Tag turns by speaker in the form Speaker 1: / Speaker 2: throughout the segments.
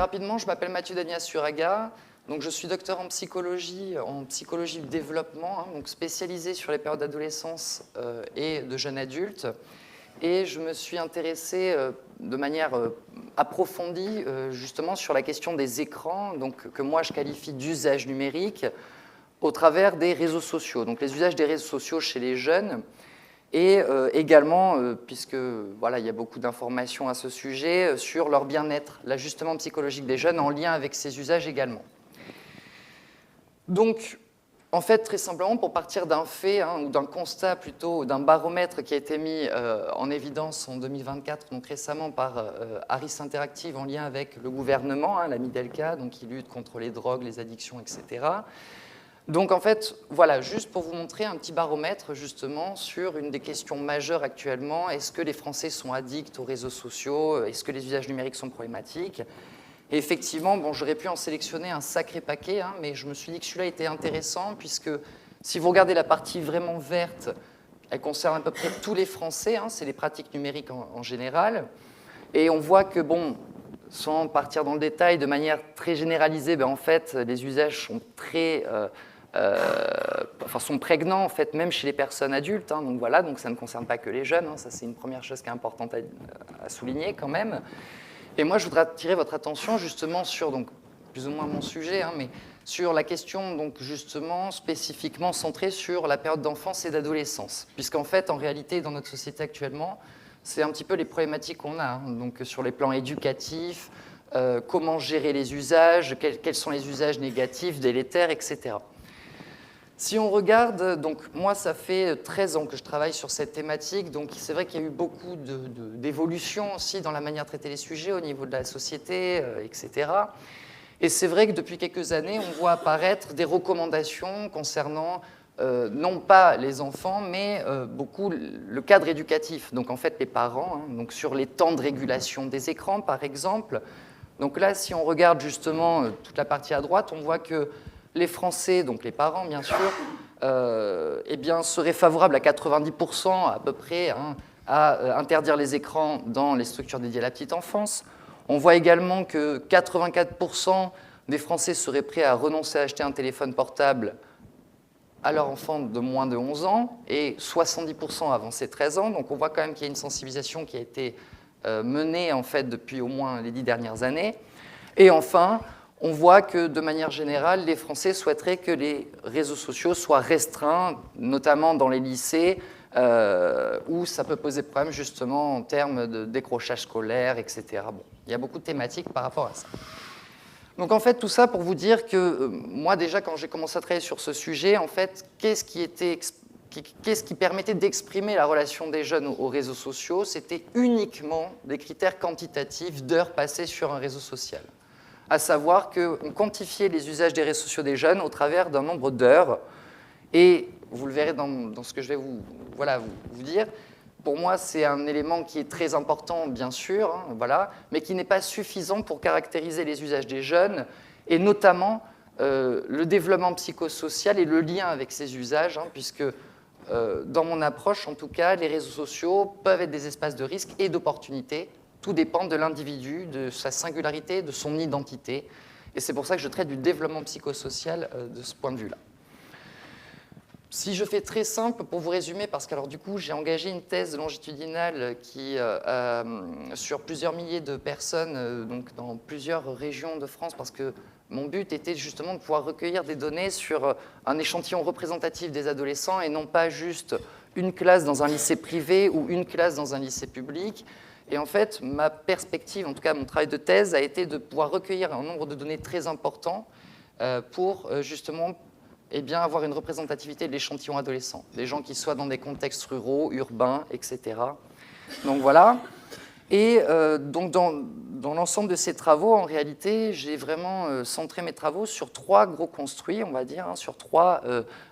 Speaker 1: rapidement, je m'appelle Mathieu Dagnas-Suraga. Donc, je suis docteur en psychologie du développement, hein, donc spécialisé sur les périodes d'adolescence et de jeunes adultes. Et je me suis intéressé de manière approfondie justement sur la question des écrans, donc, que moi je qualifie d'usage numérique, au travers des réseaux sociaux. Donc, les usages des réseaux sociaux chez les jeunes. Et également, puisque voilà, il y a beaucoup d'informations à ce sujet, sur leur bien-être, l'ajustement psychologique des jeunes en lien avec ces usages également. Donc, en fait, très simplement, pour partir d'un fait, hein, ou d'un constat plutôt, d'un baromètre qui a été mis en évidence en 2024, donc récemment par Harris Interactive en lien avec le gouvernement, hein, la Midelka, donc qui lutte contre les drogues, les addictions, etc. Donc, en fait, voilà, juste pour vous montrer un petit baromètre, justement, sur une des questions majeures actuellement. Est-ce que les Français sont addicts aux réseaux sociaux? Est-ce que les usages numériques sont problématiques? Et effectivement, bon, j'aurais pu en sélectionner un sacré paquet, hein, mais je me suis dit que celui-là était intéressant, puisque si vous regardez la partie vraiment verte, elle concerne à peu près tous les Français, hein, c'est les pratiques numériques en général. Et on voit que, bon, sans partir dans le détail, de manière très généralisée, ben, en fait, les usages sont sont prégnants, en fait, même chez les personnes adultes. Hein, donc voilà, donc ça ne concerne pas que les jeunes. Hein, ça, c'est une première chose qui est importante à souligner quand même. Et moi, je voudrais attirer votre attention justement sur, donc, plus ou moins mon sujet, hein, mais sur la question donc, justement spécifiquement centrée sur la période d'enfance et d'adolescence. Puisqu'en fait, en réalité, dans notre société actuellement, c'est un petit peu les problématiques qu'on a, hein, donc sur les plans éducatifs, comment gérer les usages, quels sont les usages négatifs, délétères, etc. Si on regarde, donc moi ça fait 13 ans que je travaille sur cette thématique, donc c'est vrai qu'il y a eu beaucoup d'évolutions aussi dans la manière de traiter les sujets au niveau de la société, etc. Et c'est vrai que depuis quelques années, on voit apparaître des recommandations concernant non pas les enfants, mais beaucoup le cadre éducatif, donc en fait les parents, hein, donc sur les temps de régulation des écrans par exemple. Donc là, si on regarde justement toute la partie à droite, on voit que les Français, donc les parents bien sûr, eh bien, seraient favorables à 90% à peu près, hein, à interdire les écrans dans les structures dédiées à la petite enfance. On voit également que 84% des Français seraient prêts à renoncer à acheter un téléphone portable à leur enfant de moins de 11 ans et 70% avant ses 13 ans. Donc on voit quand même qu'il y a une sensibilisation qui a été menée en fait, depuis au moins les 10 dernières années. Et enfin, on voit que, de manière générale, les Français souhaiteraient que les réseaux sociaux soient restreints, notamment dans les lycées, où ça peut poser problème, justement, en termes de décrochage scolaire, etc. Bon, il y a beaucoup de thématiques par rapport à ça. Donc, en fait, tout ça pour vous dire que, moi, déjà, quand j'ai commencé à travailler sur ce sujet, en fait, qu'est-ce qui permettait d'exprimer la relation des jeunes aux réseaux sociaux? C'était uniquement des critères quantitatifs d'heures passées sur un réseau social. À savoir qu'on quantifiait les usages des réseaux sociaux des jeunes au travers d'un nombre d'heures. Et vous le verrez dans ce que je vais vous dire, pour moi, c'est un élément qui est très important, bien sûr, hein, voilà, mais qui n'est pas suffisant pour caractériser les usages des jeunes, et notamment le développement psychosocial et le lien avec ces usages, hein, puisque dans mon approche, en tout cas, les réseaux sociaux peuvent être des espaces de risque et d'opportunité. Tout dépend de l'individu, de sa singularité, de son identité. Et c'est pour ça que je traite du développement psychosocial de ce point de vue-là. Si je fais très simple, pour vous résumer, parce que alors, du coup, j'ai engagé une thèse longitudinale qui, sur plusieurs milliers de personnes, donc dans plusieurs régions de France, parce que mon but était justement de pouvoir recueillir des données sur un échantillon représentatif des adolescents et non pas juste une classe dans un lycée privé ou une classe dans un lycée public. Et en fait, ma perspective, en tout cas mon travail de thèse, a été de pouvoir recueillir un nombre de données très important pour justement avoir une représentativité de l'échantillon adolescent, des gens qui soient dans des contextes ruraux, urbains, etc. Donc voilà. Et donc dans l'ensemble de ces travaux, en réalité, j'ai vraiment centré mes travaux sur trois gros construits, on va dire, hein, sur trois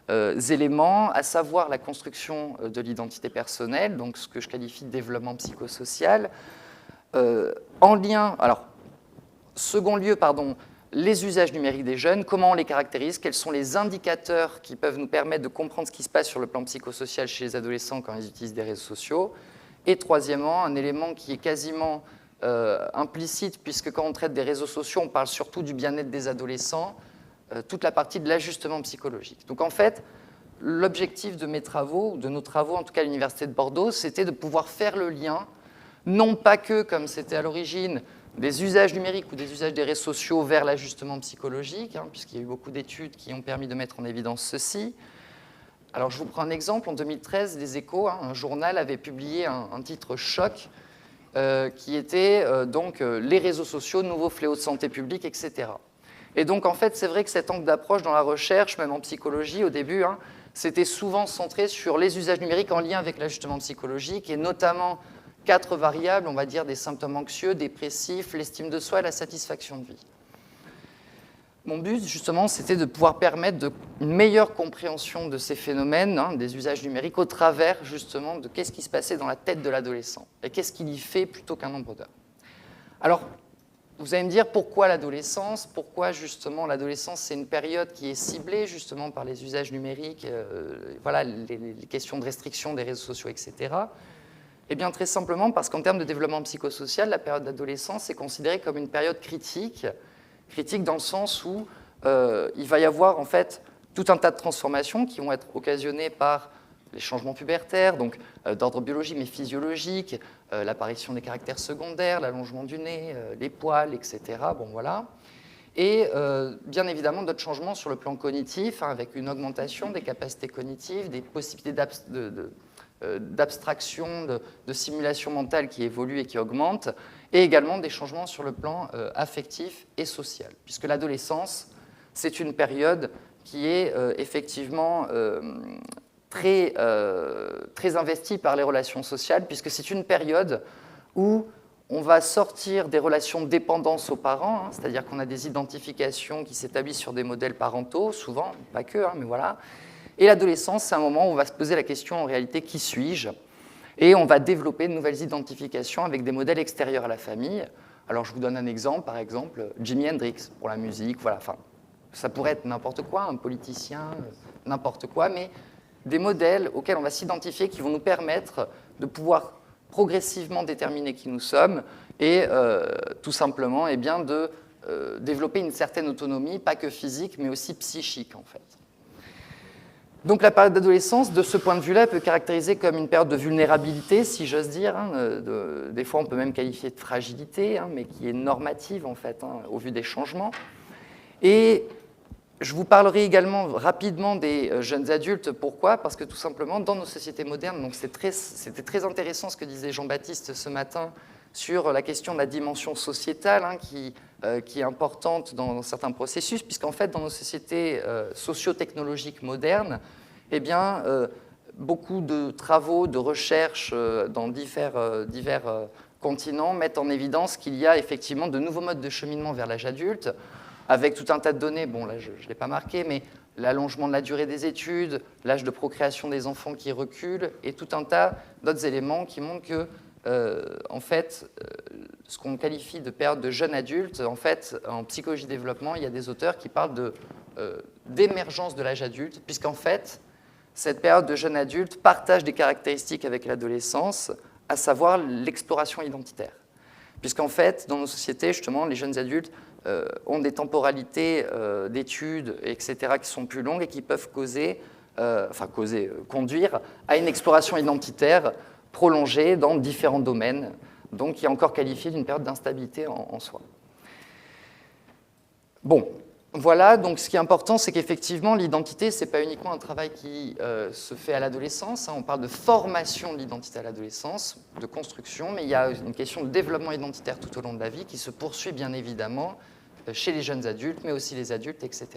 Speaker 1: éléments, à savoir la construction de l'identité personnelle, donc ce que je qualifie de développement psychosocial, en lien, alors, second lieu, pardon, les usages numériques des jeunes, comment on les caractérise, quels sont les indicateurs qui peuvent nous permettre de comprendre ce qui se passe sur le plan psychosocial chez les adolescents quand ils utilisent des réseaux sociaux. Et troisièmement, un élément qui est quasiment implicite, puisque quand on traite des réseaux sociaux, on parle surtout du bien-être des adolescents, toute la partie de l'ajustement psychologique. Donc en fait, l'objectif de mes travaux, de nos travaux, en tout cas à l'Université de Bordeaux, c'était de pouvoir faire le lien, non pas que, comme c'était à l'origine, des usages numériques ou des usages des réseaux sociaux vers l'ajustement psychologique, puisqu'il y a eu beaucoup d'études qui ont permis de mettre en évidence ceci. Alors je vous prends un exemple, en 2013, Les Échos, un journal, avait publié un titre choc, qui était les réseaux sociaux, nouveaux fléaux de santé publique, etc. Et donc, en fait, c'est vrai que cet angle d'approche dans la recherche, même en psychologie, au début, c'était souvent centré sur les usages numériques en lien avec l'ajustement psychologique, et notamment 4 variables, on va dire, des symptômes anxieux, dépressifs, l'estime de soi et la satisfaction de vie. Mon but, justement, c'était de pouvoir permettre une meilleure compréhension de ces phénomènes, des usages numériques, au travers, justement, de qu'est-ce qui se passait dans la tête de l'adolescent, et qu'est-ce qu'il y fait plutôt qu'un nombre d'heures. Alors, vous allez me dire pourquoi l'adolescence, pourquoi justement l'adolescence c'est une période qui est ciblée justement par les usages numériques, voilà, les questions de restriction des réseaux sociaux, etc. Eh bien très simplement parce qu'en termes de développement psychosocial, la période d'adolescence est considérée comme une période critique dans le sens où il va y avoir en fait tout un tas de transformations qui vont être occasionnées par les changements pubertaires, donc d'ordre biologique mais physiologique, l'apparition des caractères secondaires, l'allongement du nez, les poils, etc. Bon, voilà. Et bien évidemment d'autres changements sur le plan cognitif, avec une augmentation des capacités cognitives, des possibilités d'abstraction, de simulation mentale qui évoluent et qui augmentent, et également des changements sur le plan affectif et social, puisque l'adolescence, c'est une période qui est effectivement très investi par les relations sociales, puisque c'est une période où on va sortir des relations de dépendance aux parents, c'est-à-dire qu'on a des identifications qui s'établissent sur des modèles parentaux, souvent, pas que, mais voilà. Et l'adolescence, c'est un moment où on va se poser la question, en réalité, qui suis-je ? Et on va développer de nouvelles identifications avec des modèles extérieurs à la famille. Alors, je vous donne un exemple, par exemple, Jimi Hendrix, pour la musique, voilà. Enfin, ça pourrait être n'importe quoi, un politicien, n'importe quoi, mais des modèles auxquels on va s'identifier qui vont nous permettre de pouvoir progressivement déterminer qui nous sommes et tout simplement de développer une certaine autonomie, pas que physique, mais aussi psychique en fait. Donc la période d'adolescence, de ce point de vue-là, peut être caractérisée comme une période de vulnérabilité, si j'ose dire. Des fois, on peut même qualifier de fragilité, mais qui est normative en fait, au vu des changements. Et je vous parlerai également rapidement des jeunes adultes. Pourquoi ? Parce que tout simplement, dans nos sociétés modernes, donc c'était très intéressant ce que disait Jean-Baptiste ce matin sur la question de la dimension sociétale qui est importante dans certains processus, puisqu'en fait, dans nos sociétés socio-technologiques modernes, eh bien, beaucoup de travaux, de recherches dans divers continents mettent en évidence qu'il y a effectivement de nouveaux modes de cheminement vers l'âge adulte, avec tout un tas de données, bon là je ne l'ai pas marqué, mais l'allongement de la durée des études, l'âge de procréation des enfants qui recule, et tout un tas d'autres éléments qui montrent que, en fait, ce qu'on qualifie de période de jeune adulte, en fait, en psychologie développement, il y a des auteurs qui parlent d'émergence de l'âge adulte, puisqu'en fait, cette période de jeune adulte partage des caractéristiques avec l'adolescence, à savoir l'exploration identitaire. Puisqu'en fait, dans nos sociétés, justement, les jeunes adultes ont des temporalités d'études, etc., qui sont plus longues et qui peuvent conduire à une exploration identitaire prolongée dans différents domaines, donc qui est encore qualifiée d'une période d'instabilité en soi. Bon, voilà, donc ce qui est important, c'est qu'effectivement, l'identité, ce n'est pas uniquement un travail qui se fait à l'adolescence, on parle de formation de l'identité à l'adolescence, de construction, mais il y a une question de développement identitaire tout au long de la vie qui se poursuit bien évidemment chez les jeunes adultes, mais aussi les adultes, etc.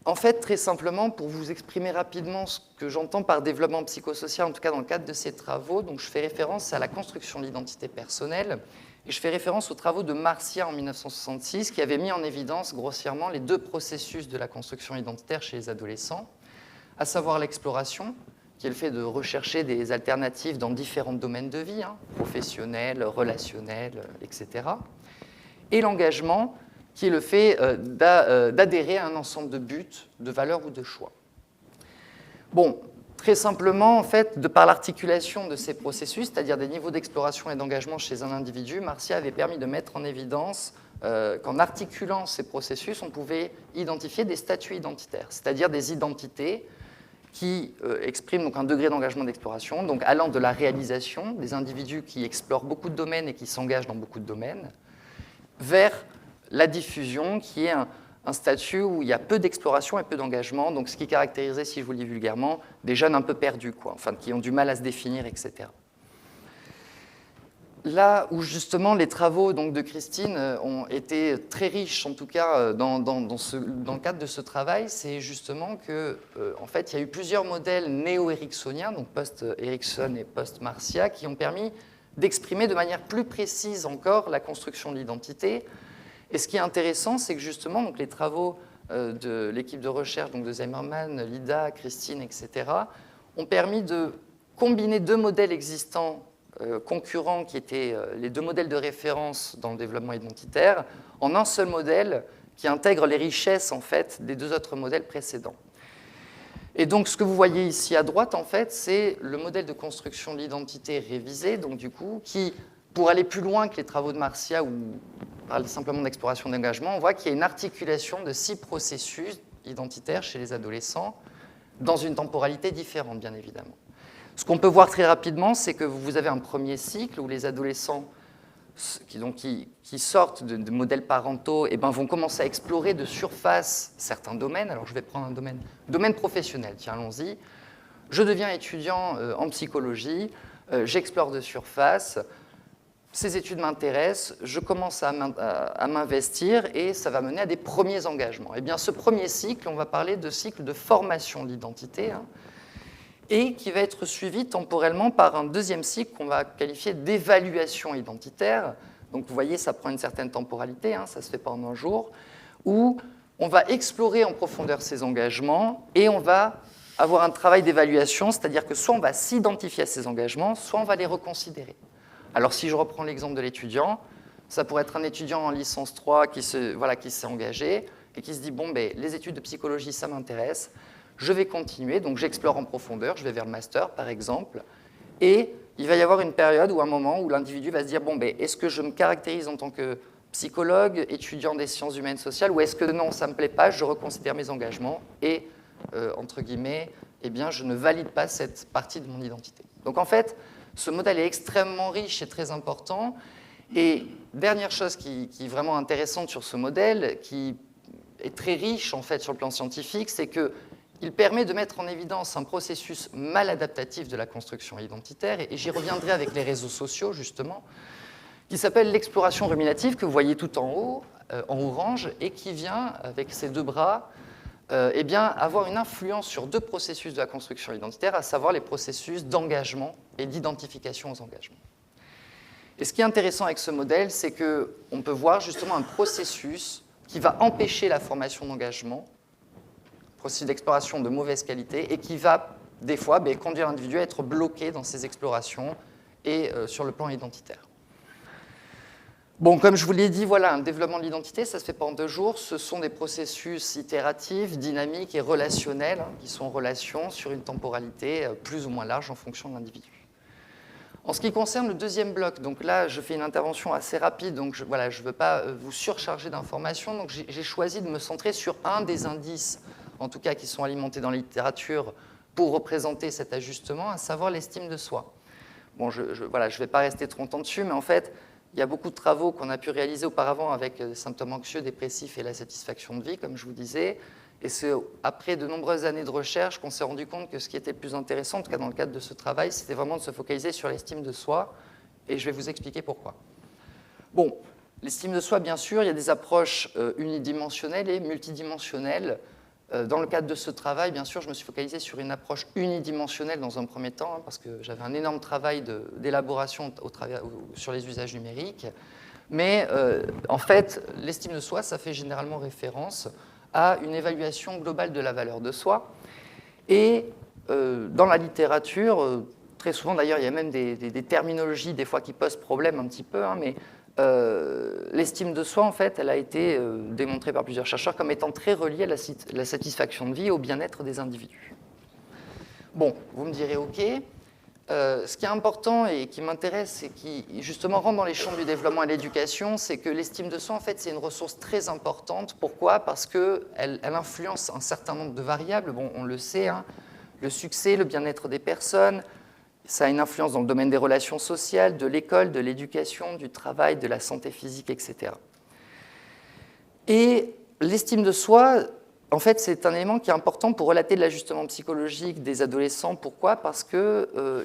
Speaker 1: En fait, très simplement, pour vous exprimer rapidement ce que j'entends par développement psychosocial, en tout cas dans le cadre de ces travaux, donc je fais référence à la construction de l'identité personnelle, et je fais référence aux travaux de Marcia en 1966, qui avait mis en évidence grossièrement les deux processus de la construction identitaire chez les adolescents, à savoir l'exploration, qui est le fait de rechercher des alternatives dans différents domaines de vie, professionnels, relationnels, etc., et l'engagement, qui est le fait d'adhérer à un ensemble de buts, de valeurs ou de choix. Bon, Très simplement, en fait, de par l'articulation de ces processus, c'est-à-dire des niveaux d'exploration et d'engagement chez un individu, Marcia avait permis de mettre en évidence qu'en articulant ces processus, on pouvait identifier des statuts identitaires, c'est-à-dire des identités qui expriment donc un degré d'engagement d'exploration, donc allant de la réalisation, des individus qui explorent beaucoup de domaines et qui s'engagent dans beaucoup de domaines, vers la diffusion, qui est un statut où il y a peu d'exploration et peu d'engagement, donc ce qui caractérisait, si je vous le dis vulgairement, des jeunes un peu perdus, quoi, enfin, qui ont du mal à se définir, etc. Là où justement les travaux donc, de Christine ont été très riches, en tout cas dans le cadre de ce travail, c'est justement que, en fait, il y a eu plusieurs modèles néo-ericksoniens, donc post-Erickson et post-Marcia, qui ont permis d'exprimer de manière plus précise encore la construction de l'identité. Et ce qui est intéressant, c'est que justement donc, les travaux de l'équipe de recherche donc de Zimmerman, Lida, Christine, etc., ont permis de combiner deux modèles existants concurrents qui étaient les deux modèles de référence dans le développement identitaire en un seul modèle qui intègre les richesses en fait, des deux autres modèles précédents. Et donc ce que vous voyez ici à droite, en fait, c'est le modèle de construction de l'identité révisé, donc du coup, qui, pour aller plus loin que les travaux de Marcia ou parler simplement d'exploration d'engagement, on voit qu'il y a une articulation de 6 processus identitaires chez les adolescents dans une temporalité différente, bien évidemment. Ce qu'on peut voir très rapidement, c'est que vous avez un premier cycle où les adolescents qui sortent de modèles parentaux vont commencer à explorer de surface certains domaines. Alors, je vais prendre un domaine professionnel. Tiens, allons-y. Je deviens étudiant en psychologie, j'explore de surface, ces études m'intéressent, je commence à m'investir et ça va mener à des premiers engagements. Eh bien, ce premier cycle, on va parler de cycle de formation de l'identité, et qui va être suivi temporellement par un deuxième cycle qu'on va qualifier d'évaluation identitaire. Donc vous voyez, ça prend une certaine temporalité, ça ne se fait pas en un jour, où on va explorer en profondeur ces engagements et on va avoir un travail d'évaluation, c'est-à-dire que soit on va s'identifier à ces engagements, soit on va les reconsidérer. Alors si je reprends l'exemple de l'étudiant, ça pourrait être un étudiant en licence 3 qui s'est engagé et qui se dit « bon, les études de psychologie, ça m'intéresse ». Je vais continuer, donc j'explore en profondeur, je vais vers le master par exemple, et il va y avoir une période ou un moment où l'individu va se dire, bon, est-ce que je me caractérise en tant que psychologue, étudiant des sciences humaines sociales, ou est-ce que non, ça ne me plaît pas, je reconsidère mes engagements, et, entre guillemets, eh bien, je ne valide pas cette partie de mon identité. Donc en fait, ce modèle est extrêmement riche et très important, et dernière chose qui est vraiment intéressante sur ce modèle, qui est très riche en fait sur le plan scientifique, c'est que il permet de mettre en évidence un processus maladaptatif de la construction identitaire, et j'y reviendrai avec les réseaux sociaux, justement, qui s'appelle l'exploration ruminative, que vous voyez tout en haut, en orange, et qui vient, avec ses deux bras, avoir une influence sur deux processus de la construction identitaire, à savoir les processus d'engagement et d'identification aux engagements. Et ce qui est intéressant avec ce modèle, c'est qu'on peut voir justement un processus qui va empêcher la formation d'engagement, processus d'exploration de mauvaise qualité, et qui va, des fois, conduire l'individu à être bloqué dans ses explorations et sur le plan identitaire. Bon, comme je vous l'ai dit, voilà, un développement de l'identité, ça ne se fait pas en 2 jours. Ce sont des processus itératifs, dynamiques et relationnels, qui sont en relation sur une temporalité plus ou moins large en fonction de l'individu. En ce qui concerne le deuxième bloc, donc là, je fais une intervention assez rapide, donc je ne veux pas vous surcharger d'informations, donc j'ai choisi de me centrer sur un des indices, en tout cas qui sont alimentés dans la littérature, pour représenter cet ajustement, à savoir l'estime de soi. Bon, je ne vais pas rester trop longtemps dessus, mais en fait, il y a beaucoup de travaux qu'on a pu réaliser auparavant avec des symptômes anxieux, dépressifs et la satisfaction de vie, comme je vous disais. Et c'est après de nombreuses années de recherche qu'on s'est rendu compte que ce qui était le plus intéressant, en tout cas dans le cadre de ce travail, c'était vraiment de se focaliser sur l'estime de soi. Et je vais vous expliquer pourquoi. Bon, l'estime de soi, bien sûr, il y a des approches unidimensionnelles et multidimensionnelles. Dans le cadre de ce travail, bien sûr, je me suis focalisé sur une approche unidimensionnelle dans un premier temps, parce que j'avais un énorme travail d'élaboration sur les usages numériques. Mais en fait, l'estime de soi, ça fait généralement référence à une évaluation globale de la valeur de soi. Et dans la littérature, très souvent d'ailleurs, il y a même des terminologies des fois qui posent problème un petit peu, mais l'estime de soi, en fait, elle a été démontrée par plusieurs chercheurs comme étant très reliée à la satisfaction de vie et au bien-être des individus. Bon, vous me direz OK. Ce qui est important et qui m'intéresse et qui justement rentre dans les champs du développement et de l'éducation, c'est que l'estime de soi, en fait, c'est une ressource très importante. Pourquoi? Parce qu'elle influence un certain nombre de variables. Bon, on le sait, hein, le succès, le bien-être des personnes, ça a une influence dans le domaine des relations sociales, de l'école, de l'éducation, du travail, de la santé physique, etc. Et l'estime de soi, en fait, c'est un élément qui est important pour relater de l'ajustement psychologique des adolescents. Pourquoi? Parce qu'il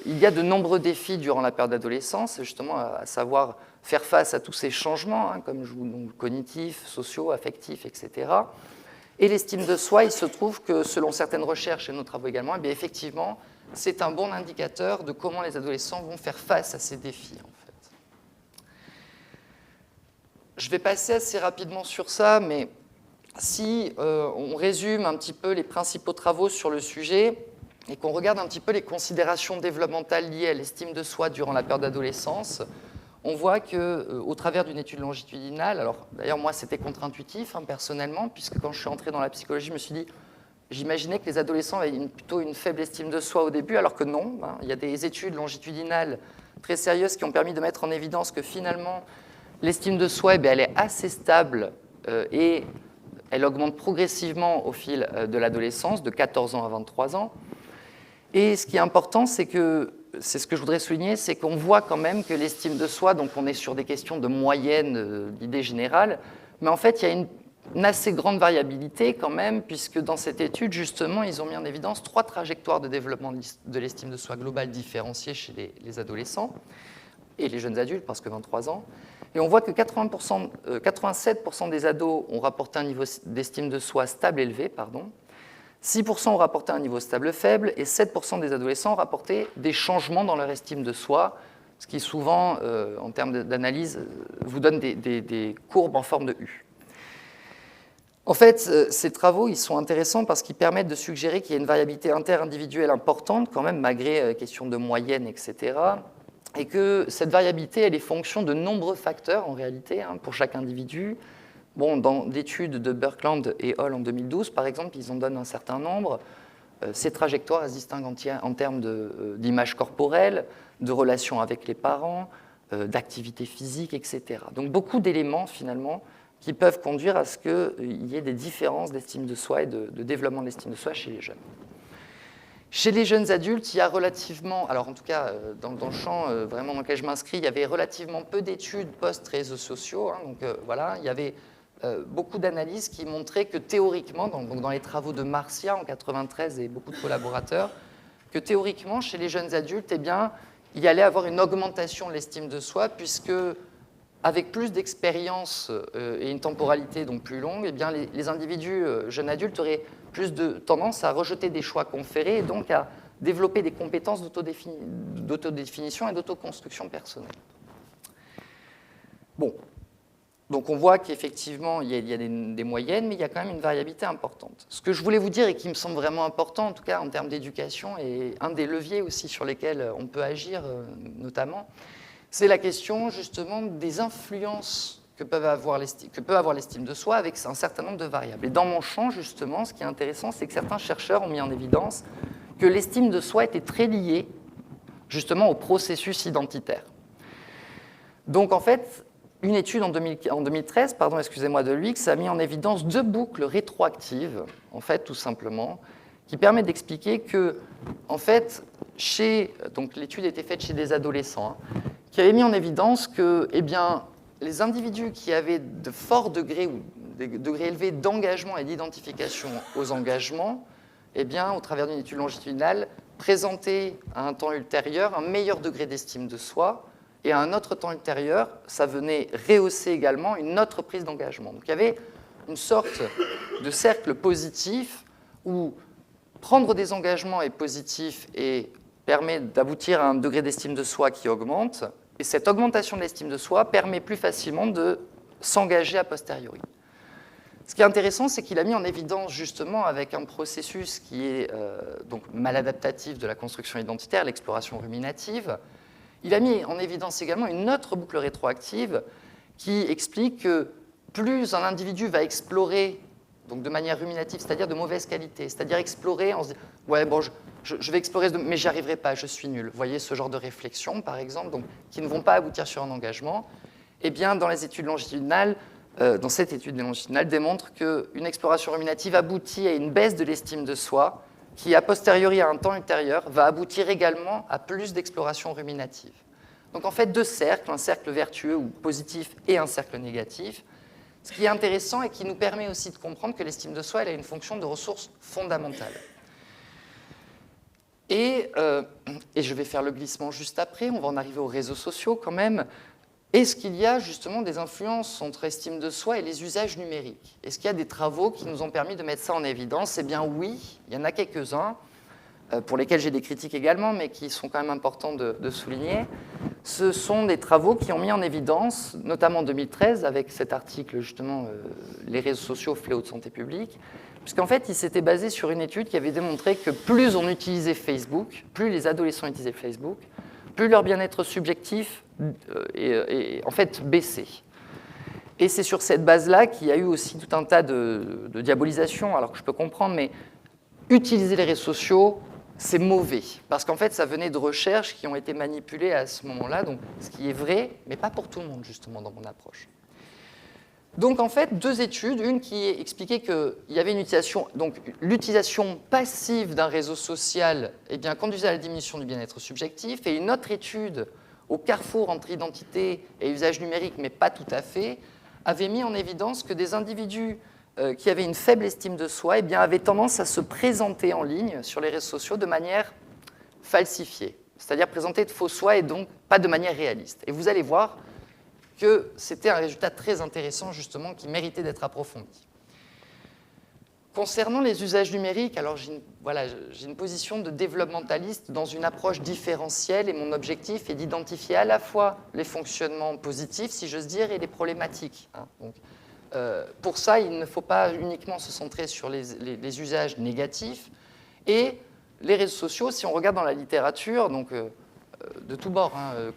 Speaker 1: y a de nombreux défis durant la période d'adolescence, justement, à savoir faire face à tous ces changements, hein, comme donc, cognitifs, sociaux, affectifs, etc. Et l'estime de soi, il se trouve que, selon certaines recherches et nos travaux également, eh bien, effectivement, c'est un bon indicateur de comment les adolescents vont faire face à ces défis, en fait. Je vais passer assez rapidement sur ça, mais si on résume un petit peu les principaux travaux sur le sujet et qu'on regarde un petit peu les considérations développementales liées à l'estime de soi durant la période d'adolescence, on voit qu'au travers d'une étude longitudinale, alors d'ailleurs moi c'était contre-intuitif hein, personnellement, puisque quand je suis entré dans la psychologie, je me suis dit, j'imaginais que les adolescents avaient plutôt une faible estime de soi au début, alors que non. Hein, il y a des études longitudinales très sérieuses qui ont permis de mettre en évidence que finalement l'estime de soi, eh bien, elle est assez stable et elle augmente progressivement au fil de l'adolescence, de 14 ans à 23 ans. Et ce qui est important, c'est ce que je voudrais souligner, c'est qu'on voit quand même que l'estime de soi, donc on est sur des questions de moyenne, d'idée générale, mais en fait, il y a une assez grande variabilité quand même, puisque dans cette étude, justement, ils ont mis en évidence 3 trajectoires de développement de l'estime de soi globale différenciées chez les adolescents et les jeunes adultes, parce que 23 ans. Et on voit que 87% des ados ont rapporté un niveau d'estime de soi stable élevé, 6% ont rapporté un niveau stable faible, et 7% des adolescents ont rapporté des changements dans leur estime de soi, ce qui souvent, en termes d'analyse, vous donne des courbes en forme de U. En fait, ces travaux ils sont intéressants parce qu'ils permettent de suggérer qu'il y a une variabilité interindividuelle importante, quand même, malgré question de moyenne, etc., et que cette variabilité, elle est fonction de nombreux facteurs, en réalité, hein, pour chaque individu. Bon, dans l'étude de Birkeland et Hall en 2012, par exemple, ils en donnent un certain nombre. Ces trajectoires, elles se distinguent en termes d'image corporelle, de relations avec les parents, d'activité physique, etc. Donc, beaucoup d'éléments, finalement, qui peuvent conduire à ce qu'il y ait des différences d'estime de soi et de développement de l'estime de soi chez les jeunes. Chez les jeunes adultes, il y a relativement, alors en tout cas dans le champ vraiment dans lequel je m'inscris, il y avait relativement peu d'études post-réseaux sociaux. Hein, donc voilà, il y avait beaucoup d'analyses qui montraient que théoriquement, dans les travaux de Marcia en 1993 et beaucoup de collaborateurs, que théoriquement, chez les jeunes adultes, eh bien, il y allait avoir une augmentation de l'estime de soi, puisque avec plus d'expérience et une temporalité donc plus longue, eh bien, les individus jeunes adultes auraient plus de tendance à rejeter des choix conférés et donc à développer des compétences d'autodéfinition et d'autoconstruction personnelle. Bon, donc on voit qu'effectivement, il y a des moyennes, mais il y a quand même une variabilité importante. Ce que je voulais vous dire et qui me semble vraiment important, en tout cas en termes d'éducation, et un des leviers aussi sur lesquels on peut agir notamment, c'est la question justement des influences que peut avoir l'estime de soi avec un certain nombre de variables. Et dans mon champ, justement, ce qui est intéressant, c'est que certains chercheurs ont mis en évidence que l'estime de soi était très liée justement au processus identitaire. Donc en fait, une étude en 2013, de l'UX, a mis en évidence 2 boucles rétroactives, en fait, tout simplement, qui permettent d'expliquer que, en fait, donc l'étude a été faite chez des adolescents, hein, qui avaient mis en évidence que, eh bien, les individus qui avaient de forts degrés ou des degrés élevés d'engagement et d'identification aux engagements, eh bien, au travers d'une étude longitudinale, présentaient à un temps ultérieur un meilleur degré d'estime de soi, et à un autre temps ultérieur, ça venait rehausser également une autre prise d'engagement. Donc il y avait une sorte de cercle positif où prendre des engagements est positif et permet d'aboutir à un degré d'estime de soi qui augmente, et cette augmentation de l'estime de soi permet plus facilement de s'engager a posteriori. Ce qui est intéressant, c'est qu'il a mis en évidence justement avec un processus qui est donc maladaptatif de la construction identitaire, l'exploration ruminative. Il a mis en évidence également une autre boucle rétroactive qui explique que plus un individu va explorer donc de manière ruminative, c'est-à-dire de mauvaise qualité, c'est-à-dire explorer, on se dit, ouais, bon, je vais explorer, mais j'y arriverai pas, je suis nul. Vous voyez ce genre de réflexion, par exemple, donc, qui ne vont pas aboutir sur un engagement. Eh bien, dans les études longitudinales, dans cette étude longitudinale, démontre qu'une exploration ruminative aboutit à une baisse de l'estime de soi, qui, a posteriori à un temps ultérieur, va aboutir également à plus d'exploration ruminative. Donc, en fait, deux cercles, un cercle vertueux ou positif et un cercle négatif. Ce qui est intéressant et qui nous permet aussi de comprendre que l'estime de soi, elle a une fonction de ressource fondamentale. Et je vais faire le glissement juste après, on va en arriver aux réseaux sociaux quand même. Est-ce qu'il y a justement des influences entre estime de soi et les usages numériques? Est-ce qu'il y a des travaux qui nous ont permis de mettre ça en évidence? Eh bien oui, il y en a quelques-uns, pour lesquels j'ai des critiques également, mais qui sont quand même importants de souligner. Ce sont des travaux qui ont mis en évidence, notamment en 2013, avec cet article justement « Les réseaux sociaux, fléaux de santé publique », puisqu'en fait, il s'était basé sur une étude qui avait démontré que plus on utilisait Facebook, plus les adolescents utilisaient Facebook, plus leur bien-être subjectif en fait baissait. Et c'est sur cette base-là qu'il y a eu aussi tout un tas de diabolisations, alors que je peux comprendre, mais utiliser les réseaux sociaux, c'est mauvais, parce qu'en fait, ça venait de recherches qui ont été manipulées à ce moment-là, donc ce qui est vrai, mais pas pour tout le monde, justement, dans mon approche. Donc, en fait, deux études, une qui expliquait qu'il y avait une utilisation, donc l'utilisation passive d'un réseau social conduisait à la diminution du bien-être subjectif, et une autre étude au carrefour entre identité et usage numérique, mais pas tout à fait, avait mis en évidence que des individus qui avaient une faible estime de soi avaient tendance à se présenter en ligne sur les réseaux sociaux de manière falsifiée, c'est-à-dire présenter de faux soi et donc pas de manière réaliste. Et vous allez voir que c'était un résultat très intéressant, justement, qui méritait d'être approfondi. Concernant les usages numériques, alors j'ai une position de développementaliste dans une approche différentielle, et mon objectif est d'identifier à la fois les fonctionnements positifs, si j'ose dire, et les problématiques. Donc, pour ça, il ne faut pas uniquement se centrer sur les usages négatifs. Et les réseaux sociaux, si on regarde dans la littérature, donc de tous bords,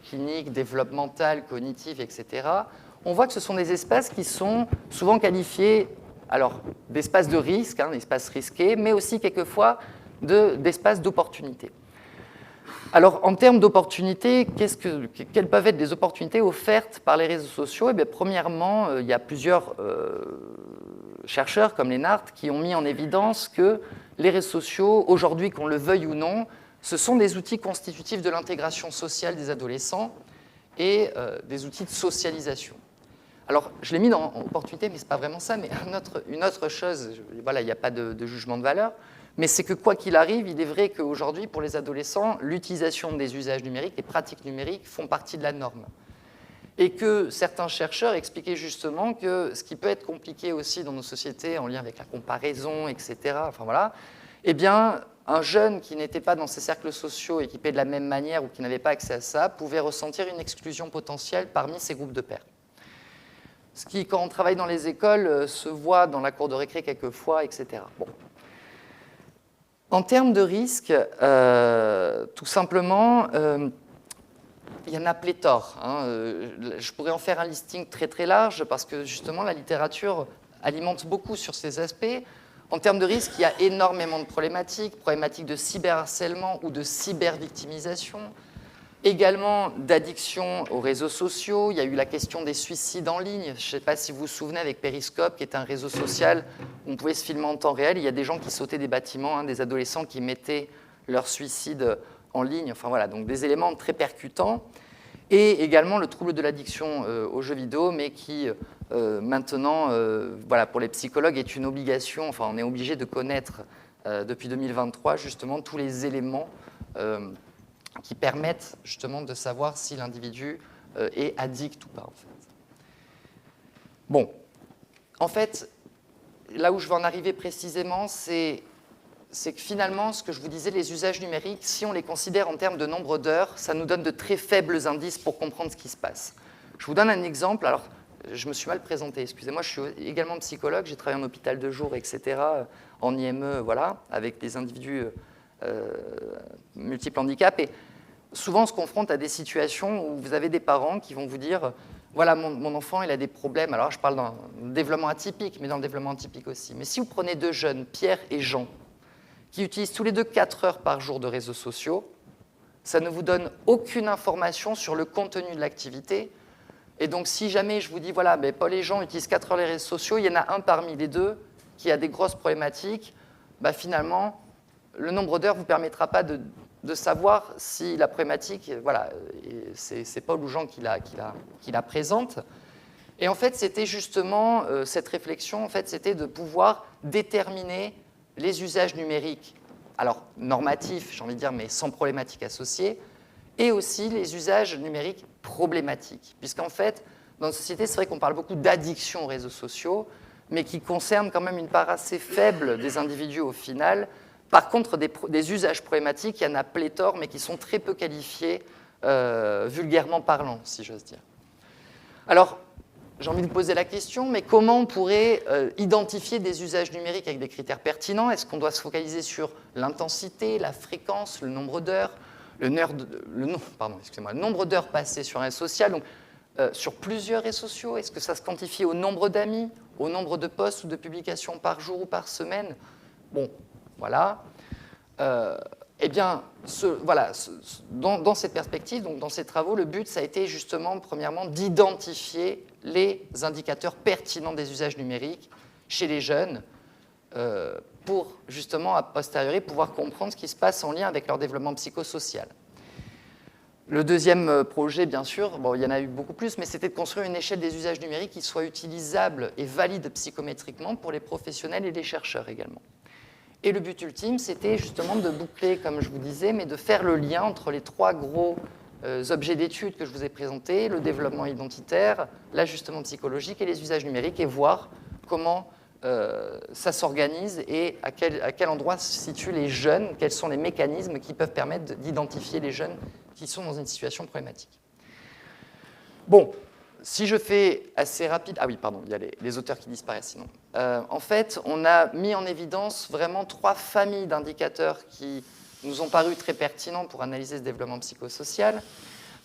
Speaker 1: clinique, développemental, cognitif, etc., on voit que ce sont des espaces qui sont souvent qualifiés d'espaces de risque, d'espaces risqués, mais aussi quelquefois d'espaces d'opportunité. Alors, en termes d'opportunités, quelles peuvent être les opportunités offertes par les réseaux sociaux? Premièrement, il y a plusieurs chercheurs, comme Lennart, qui ont mis en évidence que les réseaux sociaux, aujourd'hui, qu'on le veuille ou non, ce sont des outils constitutifs de l'intégration sociale des adolescents et des outils de socialisation. Alors, je l'ai mis dans opportunité, mais ce n'est pas vraiment ça, mais une autre chose, il n'y a pas de jugement de valeur, mais c'est que quoi qu'il arrive, il est vrai qu'aujourd'hui, pour les adolescents, l'utilisation des usages numériques, les pratiques numériques font partie de la norme. Et que certains chercheurs expliquaient justement que ce qui peut être compliqué aussi dans nos sociétés, en lien avec la comparaison, etc., un jeune qui n'était pas dans ces cercles sociaux équipés de la même manière ou qui n'avait pas accès à ça, pouvait ressentir une exclusion potentielle parmi ces groupes de pairs. Ce qui, quand on travaille dans les écoles, se voit dans la cour de récré quelquefois, etc. Bon. En termes de risque, tout simplement, il y en a pléthore. Je pourrais en faire un listing très très large parce que justement la littérature alimente beaucoup sur ces aspects. En termes de risque, il y a énormément de problématiques de cyberharcèlement ou de cybervictimisation, également d'addiction aux réseaux sociaux. Il y a eu la question des suicides en ligne. Je ne sais pas si vous vous souvenez avec Periscope, qui est un réseau social où on pouvait se filmer en temps réel. Il y a des gens qui sautaient des bâtiments, des adolescents qui mettaient leur suicide en ligne. Enfin voilà, donc des éléments très percutants. Et également le trouble de l'addiction aux jeux vidéo, mais qui maintenant, pour les psychologues, est une obligation. Enfin, on est obligé de connaître depuis 2023 justement tous les éléments qui permettent justement de savoir si l'individu est addict ou pas. En fait. Bon, en fait, là où je veux en arriver précisément, c'est que finalement, ce que je vous disais, les usages numériques, si on les considère en termes de nombre d'heures, ça nous donne de très faibles indices pour comprendre ce qui se passe. Je vous donne un exemple. Alors, je me suis mal présenté, excusez-moi, je suis également psychologue, j'ai travaillé en hôpital de jour, etc., en IME, avec des individus multiples handicaps. Et souvent, on se confronte à des situations où vous avez des parents qui vont vous dire voilà, mon enfant, il a des problèmes. Alors, je parle d'un développement atypique, mais dans le développement atypique aussi. Mais si vous prenez deux jeunes, Pierre et Jean, qui utilisent tous les deux 4 heures par jour de réseaux sociaux, ça ne vous donne aucune information sur le contenu de l'activité. Et donc, si jamais je vous dis, voilà, ben, Paul et Jean utilisent 4 heures les réseaux sociaux, il y en a un parmi les deux qui a des grosses problématiques, ben, finalement, le nombre d'heures ne vous permettra pas de savoir si la problématique, voilà, c'est Paul ou Jean qui la présente. Et en fait, c'était justement cette réflexion, en fait, c'était de pouvoir déterminer les usages numériques, alors normatifs, j'ai envie de dire, mais sans problématique associée, et aussi les usages numériques problématiques. Puisqu'en fait, dans notre société, c'est vrai qu'on parle beaucoup d'addiction aux réseaux sociaux, mais qui concerne quand même une part assez faible des individus au final. Par contre, des usages problématiques, il y en a pléthore, mais qui sont très peu qualifiés, vulgairement parlant, si j'ose dire. Alors, j'ai envie de vous poser la question, mais comment on pourrait identifier des usages numériques avec des critères pertinents? Est-ce qu'on doit se focaliser sur l'intensité, la fréquence, le nombre d'heures, le nombre d'heures passées sur un réseau social, donc, sur plusieurs réseaux sociaux? Est-ce que ça se quantifie au nombre d'amis, au nombre de posts ou de publications par jour ou par semaine? Bon, voilà. Eh bien, dans cette perspective, donc dans ces travaux, le but, ça a été justement, premièrement, d'identifier les indicateurs pertinents des usages numériques chez les jeunes pour, justement, a posteriori, pouvoir comprendre ce qui se passe en lien avec leur développement psychosocial. Le deuxième projet, bien sûr, bon, il y en a eu beaucoup plus, mais c'était de construire une échelle des usages numériques qui soit utilisable et valide psychométriquement pour les professionnels et les chercheurs également. Et le but ultime, c'était justement de boucler, comme je vous disais, mais de faire le lien entre les 3 gros objets d'études que je vous ai présentés, le développement identitaire, l'ajustement psychologique et les usages numériques, et voir comment ça s'organise et à quel endroit se situent les jeunes, quels sont les mécanismes qui peuvent permettre d'identifier les jeunes qui sont dans une situation problématique. Bon, si je fais assez rapide... Ah oui, pardon, il y a les auteurs qui disparaissent sinon. En fait, on a mis en évidence vraiment 3 familles d'indicateurs qui nous ont paru très pertinents pour analyser ce développement psychosocial.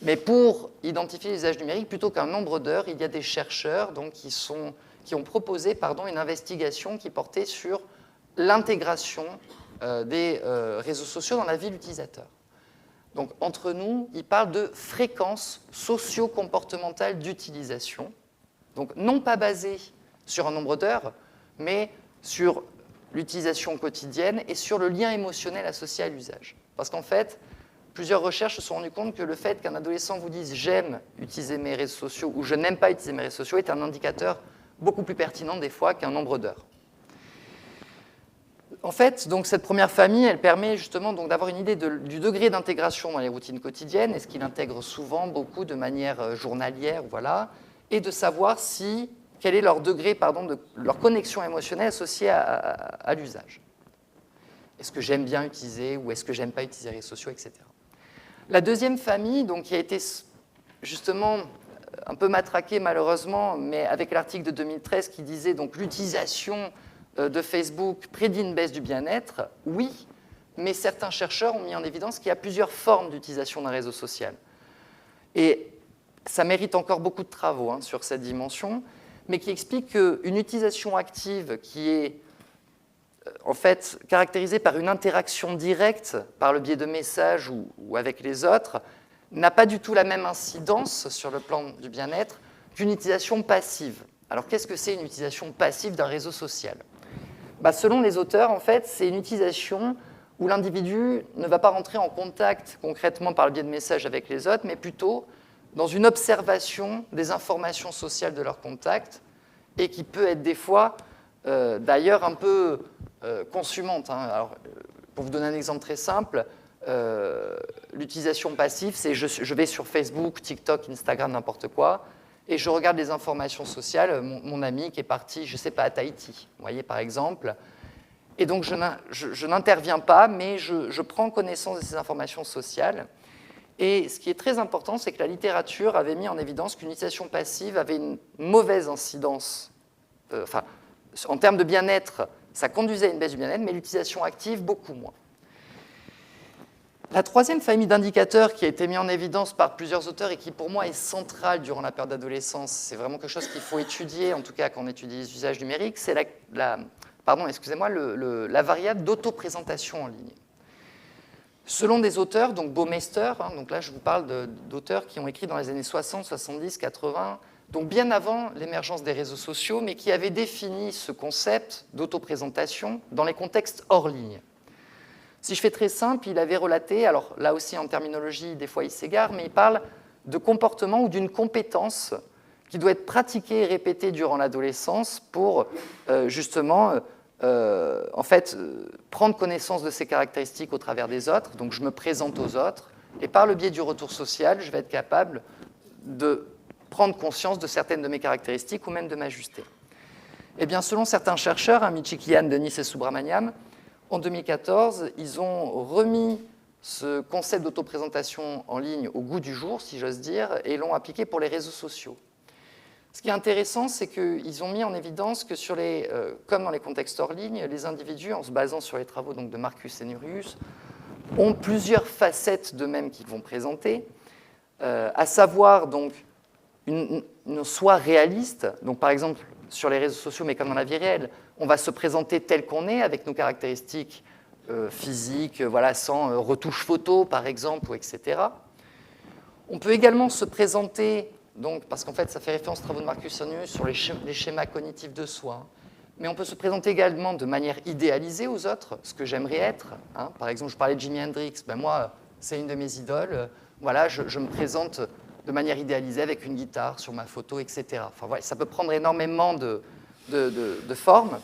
Speaker 1: Mais pour identifier les usages numériques, plutôt qu'un nombre d'heures, il y a des chercheurs donc, qui ont proposé une investigation qui portait sur l'intégration des réseaux sociaux dans la vie de l'utilisateur. Donc, entre nous, ils parlent de fréquence socio-comportementale d'utilisation, donc non pas basée sur un nombre d'heures, mais sur l'utilisation quotidienne et sur le lien émotionnel associé à l'usage. Parce qu'en fait, plusieurs recherches se sont rendues compte que le fait qu'un adolescent vous dise « j'aime utiliser mes réseaux sociaux » ou « je n'aime pas utiliser mes réseaux sociaux » est un indicateur beaucoup plus pertinent des fois qu'un nombre d'heures. En fait, donc, cette première famille, elle permet justement d'avoir une idée du degré d'intégration dans les routines quotidiennes, est-ce qu'il intègre souvent beaucoup de manière journalière, voilà, et de savoir quel est leur degré de leur connexion émotionnelle associée à l'usage. Est-ce que j'aime bien utiliser ou est-ce que j'aime pas utiliser les réseaux sociaux, etc. La deuxième famille, donc, qui a été justement un peu matraquée malheureusement, mais avec l'article de 2013 qui disait donc l'utilisation de Facebook prédit une baisse du bien-être, oui, mais certains chercheurs ont mis en évidence qu'il y a plusieurs formes d'utilisation d'un réseau social. Et ça mérite encore beaucoup de travaux sur cette dimension, mais qui explique qu'une utilisation active qui est en fait caractérisée par une interaction directe par le biais de messages ou avec les autres n'a pas du tout la même incidence sur le plan du bien-être qu'une utilisation passive. Alors qu'est-ce que c'est une utilisation passive d'un réseau social ? Selon les auteurs, en fait, c'est une utilisation où l'individu ne va pas rentrer en contact concrètement par le biais de messages avec les autres, mais plutôt dans une observation des informations sociales de leur contact et qui peut être des fois, d'ailleurs, un peu consumante. Alors, pour vous donner un exemple très simple, l'utilisation passive, c'est je vais sur Facebook, TikTok, Instagram, n'importe quoi, et je regarde les informations sociales, mon ami qui est parti, je ne sais pas, à Tahiti, vous voyez, par exemple. Et donc, je n'interviens pas, mais je prends connaissance de ces informations sociales. Et ce qui est très important, c'est que la littérature avait mis en évidence qu'une utilisation passive avait une mauvaise incidence. En termes de bien-être, ça conduisait à une baisse du bien-être, mais l'utilisation active, beaucoup moins. La troisième famille d'indicateurs qui a été mise en évidence par plusieurs auteurs et qui, pour moi, est centrale durant la période d'adolescence, c'est vraiment quelque chose qu'il faut étudier, en tout cas quand on étudie les usages numériques, c'est la variable d'auto-présentation en ligne. Selon des auteurs, donc Baumeister, donc là je vous parle d'auteurs qui ont écrit dans les années 60, 70, 80, donc bien avant l'émergence des réseaux sociaux, mais qui avaient défini ce concept d'auto-présentation dans les contextes hors ligne. Si je fais très simple, il avait relaté, alors là aussi en terminologie, des fois il s'égare, mais il parle de comportement ou d'une compétence qui doit être pratiquée et répétée durant l'adolescence pour justement prendre connaissance de ses caractéristiques au travers des autres. Donc je me présente aux autres et par le biais du retour social, je vais être capable de prendre conscience de certaines de mes caractéristiques ou même de m'ajuster. Eh bien, selon certains chercheurs, Michikian, Denis et Subramaniam, en 2014, ils ont remis ce concept d'autoprésentation en ligne au goût du jour, si j'ose dire, et l'ont appliqué pour les réseaux sociaux. Ce qui est intéressant, c'est qu'ils ont mis en évidence que, comme dans les contextes hors ligne, les individus, en se basant sur les travaux donc, de Marcus et Nurius, ont plusieurs facettes d'eux-mêmes qu'ils vont présenter, à savoir donc, une soi réaliste, donc par exemple sur les réseaux sociaux, mais comme dans la vie réelle, on va se présenter tel qu'on est, avec nos caractéristiques physiques, voilà, sans retouche photo, par exemple, etc. On peut également se présenter, donc, parce qu'en fait, ça fait référence aux travaux de Marcus Aurelius sur les schémas cognitifs de soi, mais on peut se présenter également de manière idéalisée aux autres, ce que j'aimerais être. Par exemple, je parlais de Jimi Hendrix, moi, c'est une de mes idoles, voilà, je me présente de manière idéalisée avec une guitare sur ma photo, etc. Enfin, voilà, ça peut prendre énormément de formes.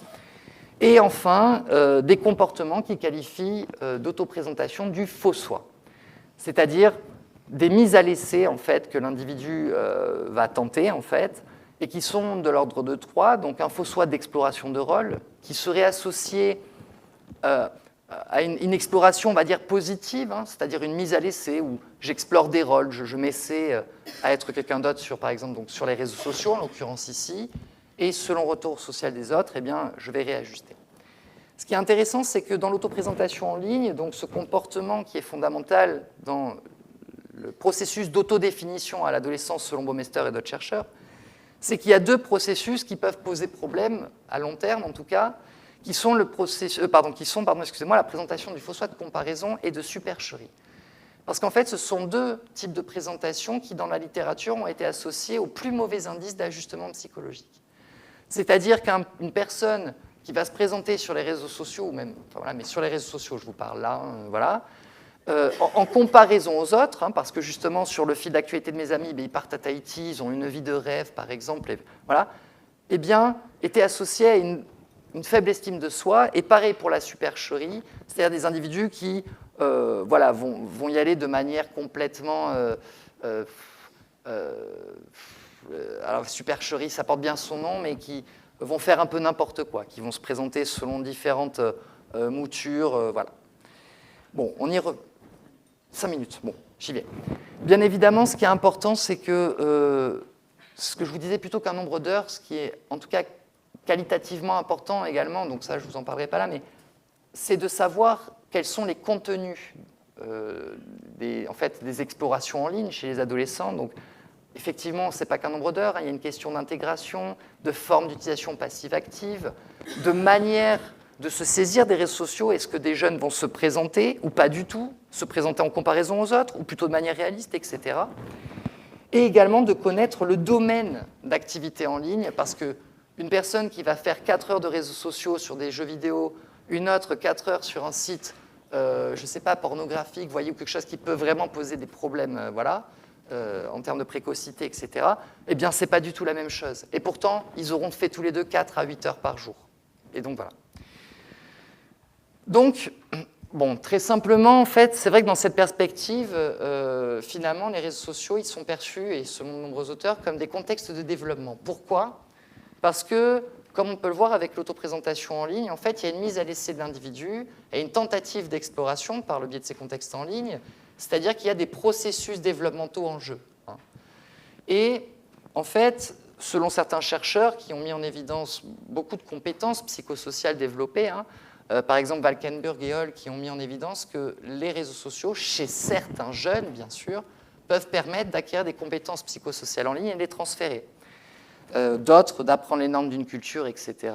Speaker 1: Et enfin, des comportements qui qualifient d'autoprésentation du faux soi, c'est-à-dire des mises à l'essai en fait, que l'individu va tenter en fait, et qui sont de l'ordre de 3, donc un faux soi d'exploration de rôle, qui serait associé à une exploration, on va dire, positive, c'est-à-dire une mise à l'essai où j'explore des rôles, je m'essaie à être quelqu'un d'autre sur, par exemple, donc sur les réseaux sociaux, en l'occurrence ici, et selon le retour social des autres, eh bien, je vais réajuster. Ce qui est intéressant, c'est que dans l'autoprésentation en ligne, donc ce comportement qui est fondamental dans le processus d'autodéfinition à l'adolescence selon Baumeister et d'autres chercheurs, c'est qu'il y a deux processus qui peuvent poser problème, à long terme en tout cas, qui sont la présentation du faux soi de comparaison et de supercherie. Parce qu'en fait, ce sont deux types de présentations qui, dans la littérature, ont été associés aux plus mauvais indices d'ajustement psychologique. C'est-à-dire qu'une personne qui va se présenter sur les réseaux sociaux, ou même, mais sur les réseaux sociaux, je vous parle là, en comparaison aux autres, parce que justement, sur le fil d'actualité de mes amis, ils partent à Tahiti, ils ont une vie de rêve, par exemple, eh bien, était associé à une faible estime de soi, et pareil pour la supercherie, c'est-à-dire des individus qui vont y aller de manière complètement... alors, supercherie, ça porte bien son nom, mais qui vont faire un peu n'importe quoi, qui vont se présenter selon différentes moutures, voilà. Bon, on y revient. 5 minutes, bon, j'y vais. Bien évidemment, ce qui est important, c'est que ce que je vous disais, plutôt qu'un nombre d'heures, ce qui est en tout cas qualitativement important également, donc ça je ne vous en parlerai pas là, mais c'est de savoir quels sont les contenus des explorations en ligne chez les adolescents. Donc effectivement, ce n'est pas qu'un nombre d'heures, il y a une question d'intégration, de forme d'utilisation passive-active, de manière de se saisir des réseaux sociaux. Est-ce que des jeunes vont se présenter ou pas du tout, se présenter en comparaison aux autres, ou plutôt de manière réaliste, etc. Et également de connaître le domaine d'activité en ligne, parce qu'une personne qui va faire 4 heures de réseaux sociaux sur des jeux vidéo, une autre 4 heures sur un site, je ne sais pas, pornographique, voyez, ou quelque chose qui peut vraiment poser des problèmes, en termes de précocité, etc., eh bien, ce n'est pas du tout la même chose. Et pourtant, ils auront fait tous les deux 4 à 8 heures par jour. Et donc, voilà. Donc, bon, très simplement, en fait, c'est vrai que dans cette perspective, finalement, les réseaux sociaux, ils sont perçus, et selon de nombreux auteurs, comme des contextes de développement. Pourquoi ? Parce que, comme on peut le voir avec l'autoprésentation en ligne, en fait, il y a une mise à l'essai de l'individu et une tentative d'exploration par le biais de ces contextes en ligne, c'est-à-dire qu'il y a des processus développementaux en jeu. Et, en fait, selon certains chercheurs qui ont mis en évidence beaucoup de compétences psychosociales développées, par exemple Valkenburg et Hall, qui ont mis en évidence que les réseaux sociaux, chez certains jeunes, bien sûr, peuvent permettre d'acquérir des compétences psychosociales en ligne et de les transférer. D'autres, d'apprendre les normes d'une culture, etc.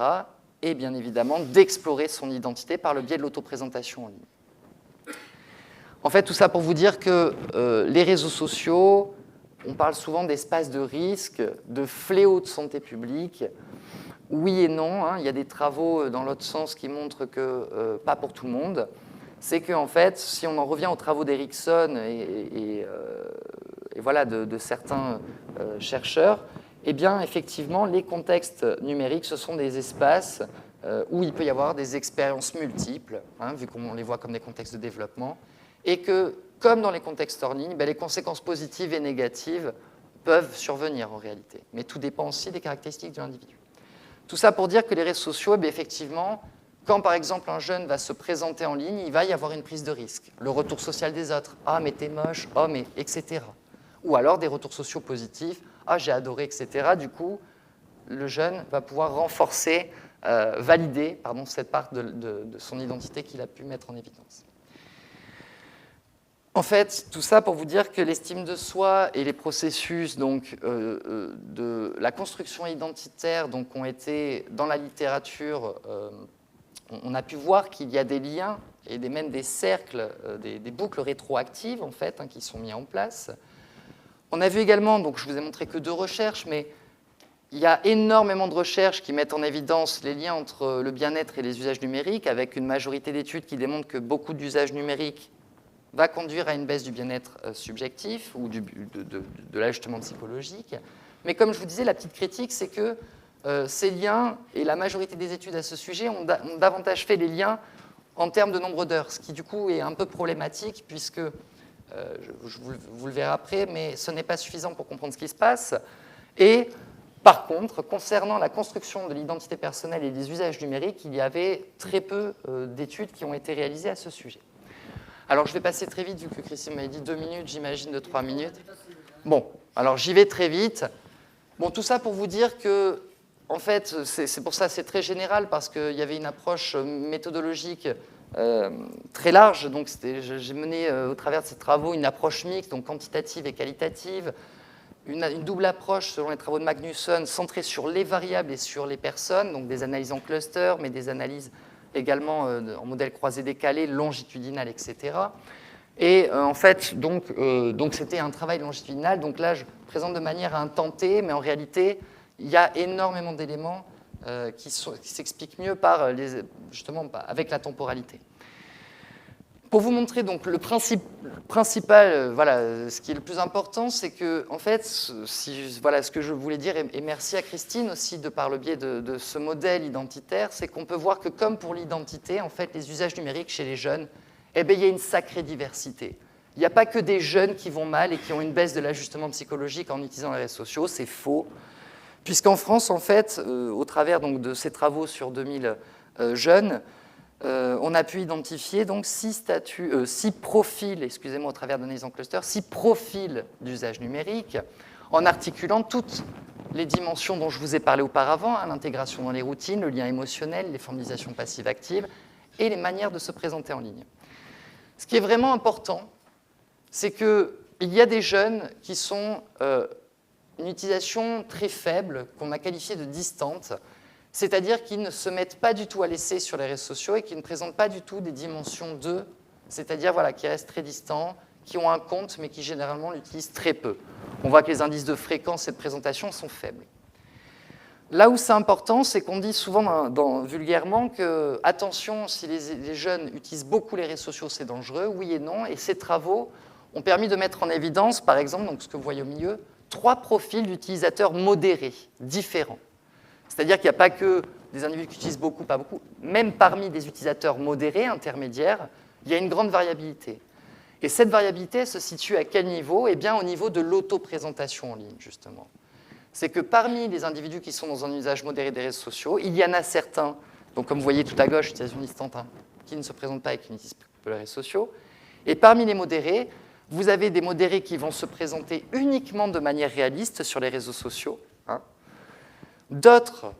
Speaker 1: Et bien évidemment, d'explorer son identité par le biais de l'autoprésentation en ligne. En fait, tout ça pour vous dire que les réseaux sociaux, on parle souvent d'espace de risque, de fléau de santé publique. Oui et non, hein, il y a des travaux dans l'autre sens qui montrent que pas pour tout le monde. C'est qu'en fait, si on en revient aux travaux d'Erickson et voilà, de certains chercheurs, eh bien, effectivement, les contextes numériques, ce sont des espaces où il peut y avoir des expériences multiples, hein, vu qu'on les voit comme des contextes de développement, et que, comme dans les contextes hors ligne, les conséquences positives et négatives peuvent survenir en réalité. Mais tout dépend aussi des caractéristiques de l'individu. Tout ça pour dire que les réseaux sociaux, effectivement, quand par exemple un jeune va se présenter en ligne, il va y avoir une prise de risque. Le retour social des autres, « Ah, mais t'es moche, oh, mais… » etc. Ou alors des retours sociaux positifs, « Ah, j'ai adoré, etc. » Du coup, le jeune va pouvoir renforcer, valider cette part de son identité qu'il a pu mettre en évidence. En fait, tout ça pour vous dire que l'estime de soi et les processus donc, de la construction identitaire donc, ont été, dans la littérature, on a pu voir qu'il y a des liens et même des cercles, des boucles rétroactives en fait, hein, qui sont mis en place. On a vu également, donc je vous ai montré que 2 recherches, mais il y a énormément de recherches qui mettent en évidence les liens entre le bien-être et les usages numériques, avec une majorité d'études qui démontrent que beaucoup d'usages numériques va conduire à une baisse du bien-être subjectif ou de l'ajustement psychologique. Mais comme je vous disais, la petite critique, c'est que ces liens, et la majorité des études à ce sujet, ont davantage fait les liens en termes de nombre d'heures, ce qui du coup est un peu problématique, puisque, vous le verrez après, mais ce n'est pas suffisant pour comprendre ce qui se passe. Et par contre, concernant la construction de l'identité personnelle et des usages numériques, il y avait très peu d'études qui ont été réalisées à ce sujet. Alors, je vais passer très vite, vu que Christine m'avait dit 2 minutes, j'imagine de 3 minutes. Bon, alors j'y vais très vite. Bon, tout ça pour vous dire que, en fait, c'est pour ça c'est très général, parce qu'il y avait une approche méthodologique très large. Donc, j'ai mené au travers de ces travaux une approche mixte, donc quantitative et qualitative, une double approche selon les travaux de Magnusson, centrée sur les variables et sur les personnes, donc des analyses en cluster, mais des analyses également en modèle croisé décalé, longitudinal, etc. Et en fait, donc c'était un travail longitudinal. Donc là, je présente de manière à intenter, mais en réalité, il y a énormément d'éléments qui s'expliquent mieux justement avec la temporalité. Pour vous montrer donc le principal, voilà, ce qui est le plus important, c'est que, en fait, voilà ce que je voulais dire, et merci à Christine aussi de par le biais de ce modèle identitaire, c'est qu'on peut voir que comme pour l'identité, en fait, les usages numériques chez les jeunes, eh bien, il y a une sacrée diversité. Il n'y a pas que des jeunes qui vont mal et qui ont une baisse de l'ajustement psychologique en utilisant les réseaux sociaux, c'est faux, puisqu'en France, en fait, au travers donc, de ces travaux sur 2000 jeunes, on a pu identifier donc 6 profils, excusez-moi, au travers d'analyses en cluster, 6 profils d'usage numérique, en articulant toutes les dimensions dont je vous ai parlé auparavant, hein, l'intégration dans les routines, le lien émotionnel, les formalisations passives-actives et les manières de se présenter en ligne. Ce qui est vraiment important, c'est qu'il y a des jeunes qui sont une utilisation très faible, qu'on a qualifiée de distante, c'est-à-dire qu'ils ne se mettent pas du tout à l'essai sur les réseaux sociaux et qui ne présentent pas du tout des dimensions d'eux, c'est-à-dire voilà, qui restent très distants, qui ont un compte, mais qui généralement l'utilisent très peu. On voit que les indices de fréquence et de présentation sont faibles. Là où c'est important, c'est qu'on dit souvent vulgairement que, attention, si les jeunes utilisent beaucoup les réseaux sociaux, c'est dangereux, oui et non, et ces travaux ont permis de mettre en évidence, par exemple, donc ce que vous voyez au milieu, 3 profils d'utilisateurs modérés, différents. C'est-à-dire qu'il n'y a pas que des individus qui utilisent beaucoup, pas beaucoup. Même parmi des utilisateurs modérés, intermédiaires, il y a une grande variabilité. Et cette variabilité se situe à quel niveau ? Eh bien, au niveau de l'autoprésentation en ligne, justement. C'est que parmi les individus qui sont dans un usage modéré des réseaux sociaux, il y en a certains, donc comme vous voyez tout à gauche, utilisation distante, hein, qui ne se présentent pas et qui n'utilisent peu les réseaux sociaux. Et parmi les modérés, vous avez des modérés qui vont se présenter uniquement de manière réaliste sur les réseaux sociaux, hein. D'autres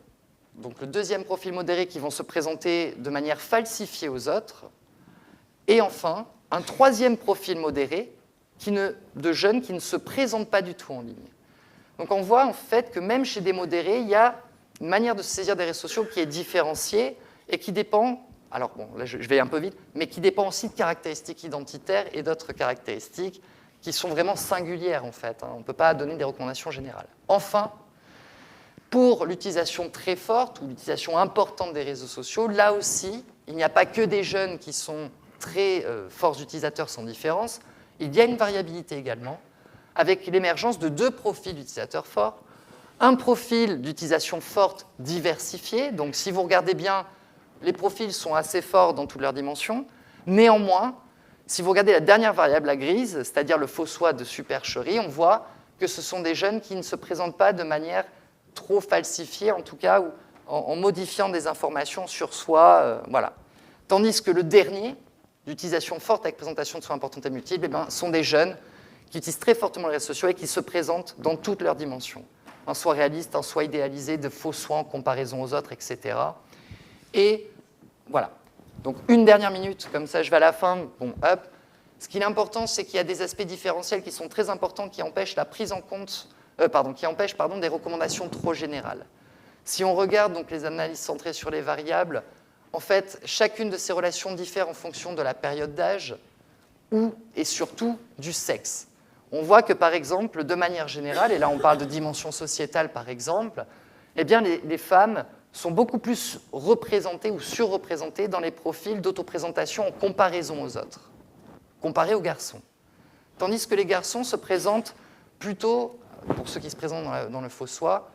Speaker 1: donc le deuxième profil modéré qui vont se présenter de manière falsifiée aux autres, et enfin, un troisième profil modéré de jeunes qui ne se présentent pas du tout en ligne. Donc on voit en fait que même chez des modérés, il y a une manière de se saisir des réseaux sociaux qui est différenciée et qui dépend, alors bon, là je vais un peu vite, mais qui dépend aussi de caractéristiques identitaires et d'autres caractéristiques qui sont vraiment singulières en fait. On ne peut pas donner des recommandations générales. Enfin, pour l'utilisation très forte ou l'utilisation importante des réseaux sociaux, là aussi, il n'y a pas que des jeunes qui sont très forts utilisateurs sans différence, il y a une variabilité également, avec l'émergence de deux profils d'utilisateurs forts. Un profil d'utilisation forte diversifié, donc si vous regardez bien, les profils sont assez forts dans toutes leurs dimensions. Néanmoins, si vous regardez la dernière variable, la grise, c'est-à-dire le faux soi de supercherie, on voit que ce sont des jeunes qui ne se présentent pas de manière trop falsifiée, en tout cas, ou en modifiant des informations sur soi, voilà. Tandis que le dernier, d'utilisation forte avec présentation de soi importante et multiple, sont des jeunes qui utilisent très fortement les réseaux sociaux et qui se présentent dans toutes leurs dimensions. Un soi réaliste, un soi idéalisé, de faux soi en comparaison aux autres, etc. Et voilà. Donc une dernière minute, comme ça je vais à la fin. Bon, hop. Ce qui est important, c'est qu'il y a des aspects différentiels qui sont très importants, qui empêchent la prise en compte, qui empêchent des recommandations trop générales. Si on regarde donc les analyses centrées sur les variables, en fait, chacune de ces relations diffère en fonction de la période d'âge et surtout du sexe. On voit que, par exemple, de manière générale, et là on parle de dimension sociétale par exemple, eh bien les femmes sont beaucoup plus représentées ou surreprésentées dans les profils d'autoprésentation en comparaison aux autres, comparés aux garçons. Tandis que les garçons se présentent plutôt, pour ceux qui se présentent dans le faux soi,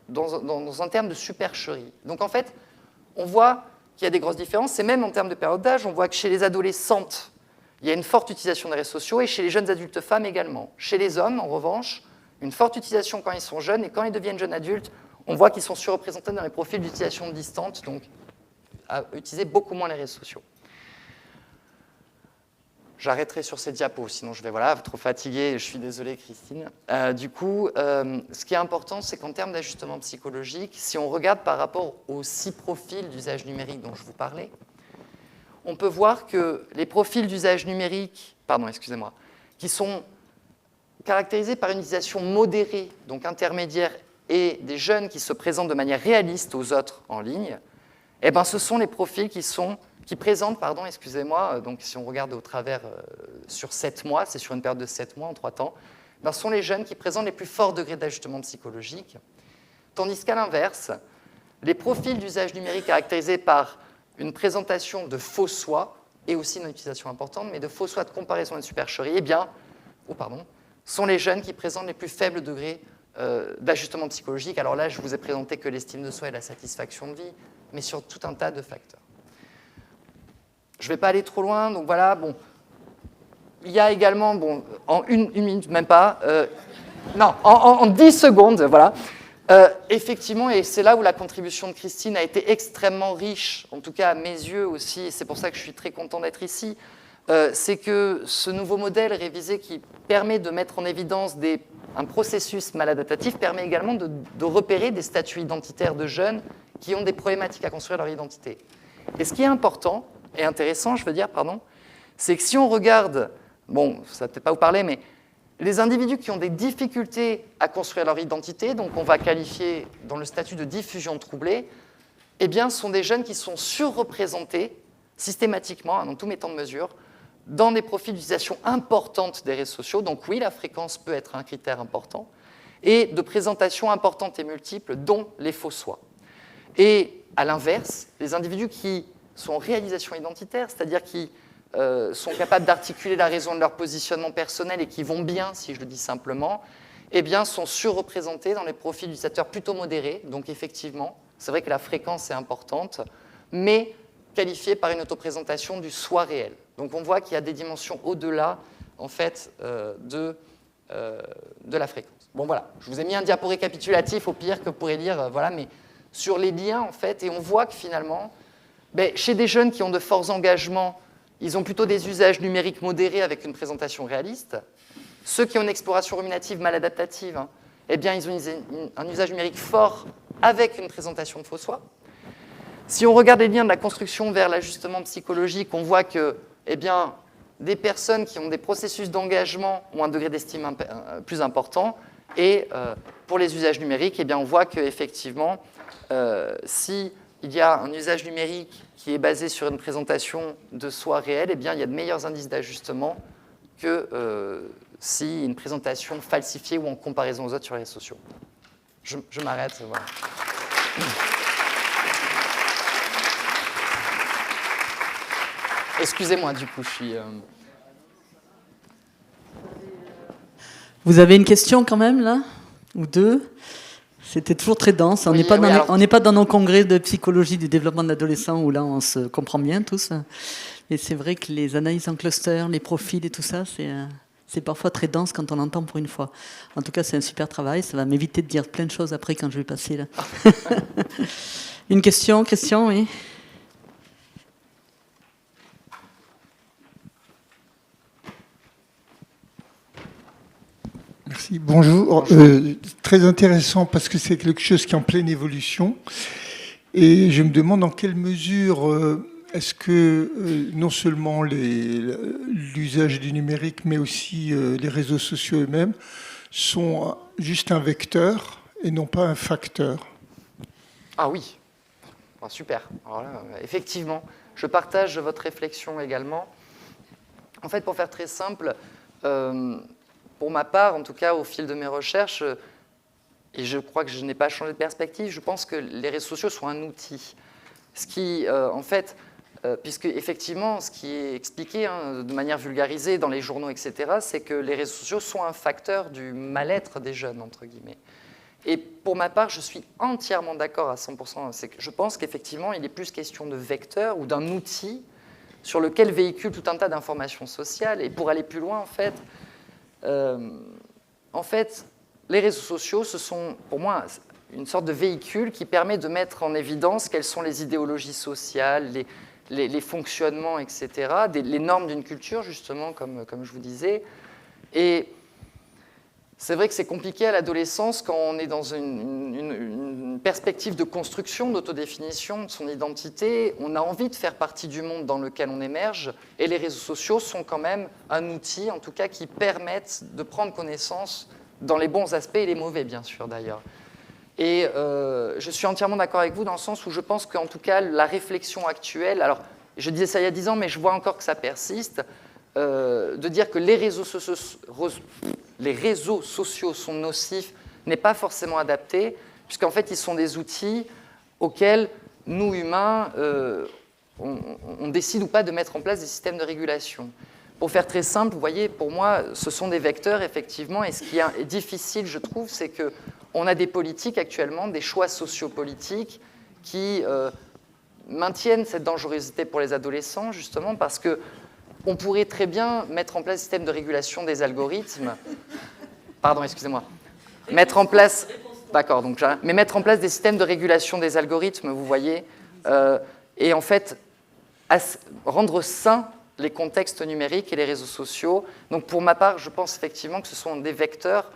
Speaker 1: dans un terme de supercherie. Donc en fait, on voit qu'il y a des grosses différences, et même en termes de période d'âge, on voit que chez les adolescentes, il y a une forte utilisation des réseaux sociaux, et chez les jeunes adultes femmes également. Chez les hommes, en revanche, une forte utilisation quand ils sont jeunes, et quand ils deviennent jeunes adultes, on voit qu'ils sont surreprésentés dans les profils d'utilisation distante, donc à utiliser beaucoup moins les réseaux sociaux. J'arrêterai sur ces diapos, sinon je vais trop fatigué, je suis désolé Christine. Du coup, ce qui est important, c'est qu'en termes d'ajustement psychologique, si on regarde par rapport aux 6 profils d'usage numérique dont je vous parlais, on peut voir que les profils d'usage numérique, qui sont caractérisés par une utilisation modérée, donc intermédiaire, et des jeunes qui se présentent de manière réaliste aux autres en ligne, eh ben, ce sont les profils qui présentent, donc si on regarde au travers sur 7 mois, c'est sur une période de 7 mois en 3 temps, ben, ce sont les jeunes qui présentent les plus forts degrés d'ajustement psychologique, tandis qu'à l'inverse, les profils d'usage numérique caractérisés par une présentation de faux soi, et aussi une utilisation importante, mais de faux soi de comparaison et de supercherie, sont les jeunes qui présentent les plus faibles degrés d'ajustement psychologique. Alors là, je vous ai présenté que l'estime de soi et la satisfaction de vie, mais sur tout un tas de facteurs. Je ne vais pas aller trop loin, donc voilà, bon. Il y a également, en une minute, même pas, en 10 secondes, voilà. Effectivement, et c'est là où la contribution de Christine a été extrêmement riche, en tout cas à mes yeux aussi, et c'est pour ça que je suis très content d'être ici, c'est que ce nouveau modèle révisé qui permet de mettre en évidence un processus maladaptatif permet également de repérer des statuts identitaires de jeunes qui ont des problématiques à construire leur identité. Et ce qui est important et intéressant, c'est que si on regarde, ça ne va peut-être pas vous parler, mais les individus qui ont des difficultés à construire leur identité, donc on va qualifier dans le statut de diffusion troublée, eh bien, sont des jeunes qui sont surreprésentés systématiquement, dans tous mes temps de mesure, dans des profils d'utilisation importante des réseaux sociaux. Donc oui, la fréquence peut être un critère important, et de présentation importante et multiple, dont les faux soi. Et à l'inverse, les individus qui sont en réalisation identitaire, c'est-à-dire qui sont capables d'articuler la raison de leur positionnement personnel et qui vont bien, si je le dis simplement, eh bien, sont surreprésentés dans les profils d'utilisateurs plutôt modérés. Donc effectivement, c'est vrai que la fréquence est importante, mais qualifiée par une autoprésentation du soi réel. Donc on voit qu'il y a des dimensions au-delà, en fait, de la fréquence. Bon voilà, je vous ai mis un diapo récapitulatif, au pire, que vous pourrez lire, mais sur les liens, en fait, et on voit que finalement, chez des jeunes qui ont de forts engagements, ils ont plutôt des usages numériques modérés avec une présentation réaliste. Ceux qui ont une exploration ruminative maladaptative, eh bien, ils ont un usage numérique fort avec une présentation de faux soi. Si on regarde les liens de la construction vers l'ajustement psychologique, on voit que des personnes qui ont des processus d'engagement ont un degré d'estime plus important. Et pour les usages numériques, on voit qu'effectivement, s'il y a un usage numérique qui est basé sur une présentation de soi réelle, il y a de meilleurs indices d'ajustement que si une présentation falsifiée ou en comparaison aux autres sur les réseaux sociaux. Je m'arrête. Voilà. Excusez-moi, du coup, je suis...
Speaker 2: Vous avez une question quand même, là? Ou deux? C'était toujours très dense. On n'est pas dans nos congrès de psychologie du développement de l'adolescent où là, on se comprend bien tous. Et c'est vrai que les analyses en cluster, les profils et tout ça, c'est parfois très dense quand on l'entend pour une fois. En tout cas, c'est un super travail. Ça va m'éviter de dire plein de choses après quand je vais passer là. Une question, Christian, oui?
Speaker 3: Merci, bonjour. Très intéressant parce que c'est quelque chose qui est en pleine évolution. Et je me demande dans quelle mesure est-ce que non seulement l'usage du numérique, mais aussi les réseaux sociaux eux-mêmes sont juste un vecteur et non pas un facteur.
Speaker 1: Ah oui, super. Alors là, effectivement, je partage votre réflexion également. En fait, pour faire très simple, pour ma part, en tout cas au fil de mes recherches, et je crois que je n'ai pas changé de perspective, je pense que les réseaux sociaux sont un outil. Ce qui, en fait, puisque effectivement, ce qui est expliqué de manière vulgarisée dans les journaux, etc., c'est que les réseaux sociaux sont un facteur du mal-être des jeunes, entre guillemets. Et pour ma part, je suis entièrement d'accord à 100%. C'est que je pense qu'effectivement, il est plus question de vecteur ou d'un outil sur lequel véhicule tout un tas d'informations sociales. Et pour aller plus loin, en fait, les réseaux sociaux, ce sont pour moi une sorte de véhicule qui permet de mettre en évidence quelles sont les idéologies sociales, les fonctionnements, etc., les normes d'une culture, justement, comme je vous disais. Et c'est vrai que c'est compliqué à l'adolescence quand on est dans une perspective de construction, d'autodéfinition de son identité. On a envie de faire partie du monde dans lequel on émerge, et les réseaux sociaux sont quand même un outil, en tout cas, qui permettent de prendre connaissance dans les bons aspects et les mauvais, bien sûr, d'ailleurs. Et je suis entièrement d'accord avec vous dans le sens où je pense qu'en tout cas, la réflexion actuelle, alors je disais ça il y a 10 ans, mais je vois encore que ça persiste, de dire que les réseaux sociaux sont nocifs n'est pas forcément adapté, puisqu'en fait, ils sont des outils auxquels nous, humains, on décide ou pas de mettre en place des systèmes de régulation. Pour faire très simple, vous voyez, pour moi, ce sont des vecteurs, effectivement, et ce qui est difficile, je trouve, c'est qu'on a des politiques actuellement, des choix sociopolitiques qui maintiennent cette dangerosité pour les adolescents, justement, parce que on pourrait très bien mettre en place un système de régulation des algorithmes. Pardon, excusez-moi. Mettre en place... D'accord, donc mais mettre en place des systèmes de régulation des algorithmes, vous voyez, et en fait, rendre sains les contextes numériques et les réseaux sociaux. Donc pour ma part, je pense effectivement que ce sont des vecteurs,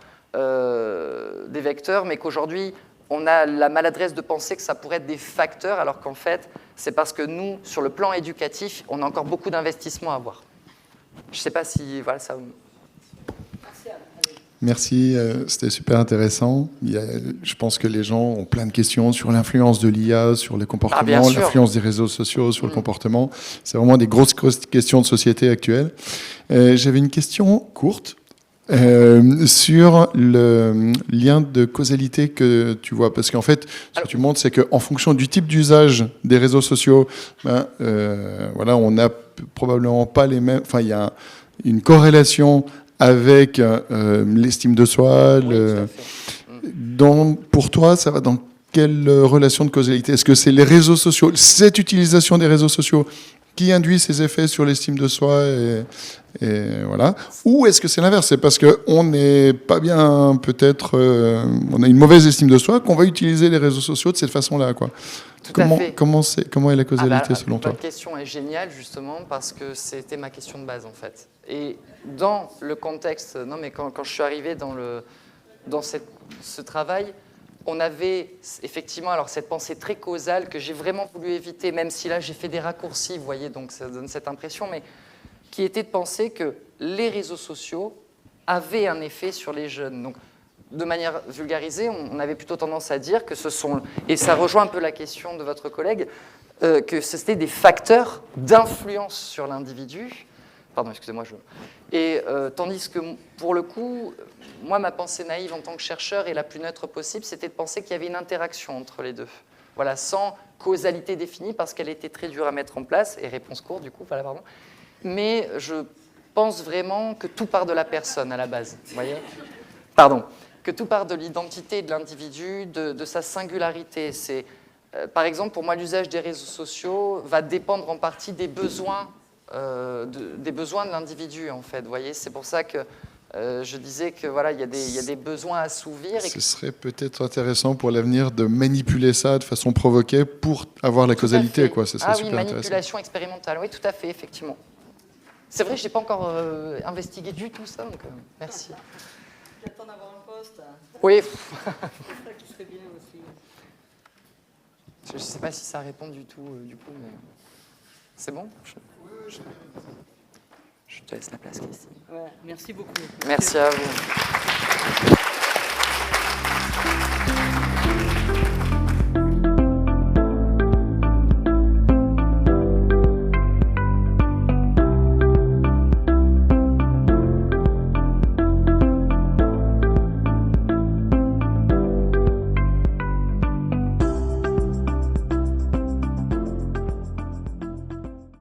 Speaker 1: mais qu'aujourd'hui, on a la maladresse de penser que ça pourrait être des facteurs, alors qu'en fait, c'est parce que nous, sur le plan éducatif, on a encore beaucoup d'investissements à avoir. Je ne sais pas si... Voilà, ça...
Speaker 4: Merci, c'était super intéressant. Je pense que les gens ont plein de questions sur l'influence de l'IA, sur les comportements, l'influence des réseaux sociaux sur le comportement. C'est vraiment des grosses questions de société actuelle. J'avais une question courte. Sur le lien de causalité que tu vois, parce qu'en fait, ce que tu montres, c'est qu'en fonction du type d'usage des réseaux sociaux, voilà, on n'a probablement pas les mêmes. Enfin, il y a une corrélation avec l'estime de soi. Pour toi, ça va dans quelle relation de causalité? Est-ce que c'est les réseaux sociaux, cette utilisation des réseaux sociaux qui induit ces effets sur l'estime de soi et voilà. Ou est-ce que c'est l'inverse? C'est parce qu'on n'est pas bien, peut-être, on a une mauvaise estime de soi qu'on va utiliser les réseaux sociaux de cette façon-là, quoi. Comment est la causalité selon toi?
Speaker 1: Votre question est géniale, justement, parce que c'était ma question de base, en fait. Et dans le contexte, non mais quand je suis arrivé dans ce travail, on avait effectivement alors cette pensée très causale que j'ai vraiment voulu éviter, même si là j'ai fait des raccourcis, vous voyez, donc ça donne cette impression, mais qui était de penser que les réseaux sociaux avaient un effet sur les jeunes. Donc, de manière vulgarisée, on avait plutôt tendance à dire que ce sont, et ça rejoint un peu la question de votre collègue, que c'était des facteurs d'influence sur l'individu. Pardon, excusez-moi. Et tandis que, pour le coup, moi, ma pensée naïve en tant que chercheur et la plus neutre possible, c'était de penser qu'il y avait une interaction entre les deux. Voilà, sans causalité définie, parce qu'elle était très dure à mettre en place, et réponse courte, du coup, voilà, pardon. Mais je pense vraiment que tout part de la personne, à la base. Vous voyez ? Pardon. Que tout part de l'identité de l'individu, de sa singularité. C'est, par exemple, pour moi, l'usage des réseaux sociaux va dépendre en partie des besoins de l'individu, en fait. Vous voyez, c'est pour ça que je disais que voilà, il y a des besoins à assouvir.
Speaker 4: Ce serait peut-être intéressant pour l'avenir de manipuler ça de façon provoquée pour avoir la causalité, quoi. Ce serait super intéressant.
Speaker 1: Manipulation expérimentale, oui, tout à fait, effectivement. C'est vrai, je n'ai pas encore investigué du tout ça, donc merci.
Speaker 2: J'attends d'avoir un poste.
Speaker 1: Oui.
Speaker 2: C'est ça qui serait bien aussi.
Speaker 1: Je ne sais pas si ça répond du tout, du coup, mais c'est bon. Je te laisse la place, Christine.
Speaker 2: Ouais, merci beaucoup.
Speaker 1: Merci à vous.